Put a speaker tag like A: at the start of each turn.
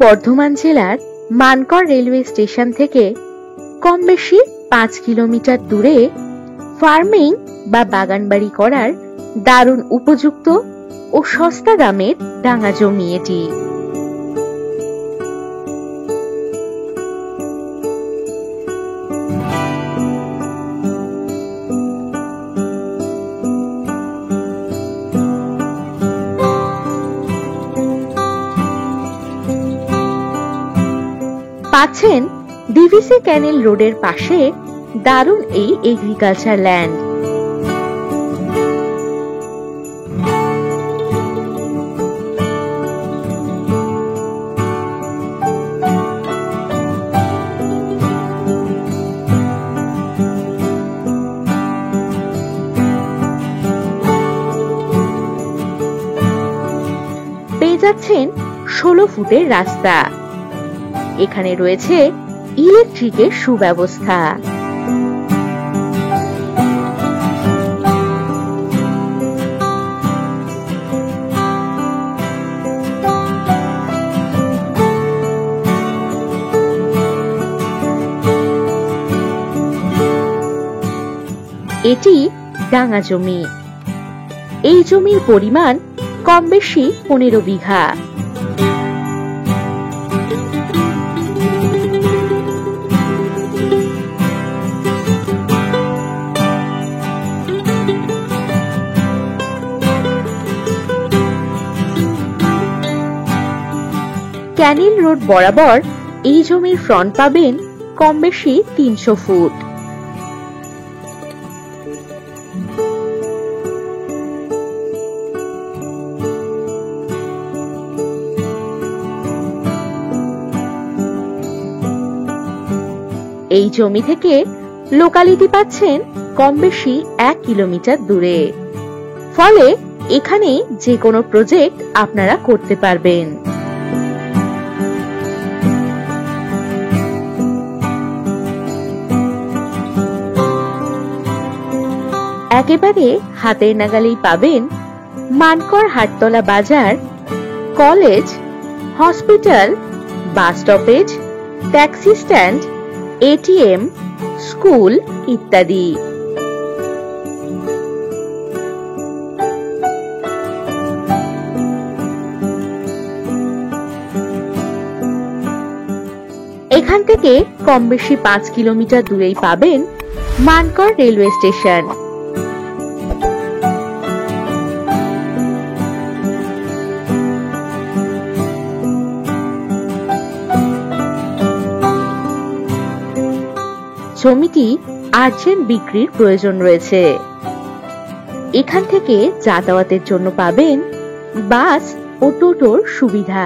A: বর্ধমান জেলার Mankad railway station থেকে কম বেশি 5 কিলোমিটার দূরে ফার্মিং বা বাগানবাড়ি করার দারুণ উপযুক্ত ও সস্তা দামের ডাঙা জমি এটি। পাচ্ছেন ডিভিসি ক্যানেল রোডের পাশে দারুণ এই এগ্রিকালচার ল্যান্ড। পেয়ে যাচ্ছেন 16 ফুটের রাস্তা। এখানে রয়েছে ইলেকট্রিকের সুব্যবস্থা। এটি ডাঙা জমি। এই জমির পরিমাণ কম বেশি 15 বিঘা। ক্যানিল রোড বরাবর এই জমির ফ্রন্ট পাবেন কম বেশি 300 ফুট। এই জমি থেকে লোকালিটি পাচ্ছেন কম বেশি 1 কিলোমিটার দূরে। ফলে এখানে যে কোনো প্রজেক্ট আপনারা করতে পারবেন। একেবারে হাতের নাগালেই পাবেন মানকড় হাটতলা বাজার, college, hospital, bus stoppage, taxi stand, ATM, school ইত্যাদি। এখান থেকে কম বেশি 5 কিলোমিটার দূরেই পাবেন মানকড় রেলওয়ে স্টেশন। জমিটি আর্জেন্ট বিক্রির প্রয়োজন রয়েছে। এখান থেকে যাতায়াতের জন্য পাবেন বাস ও টোটোর সুবিধা।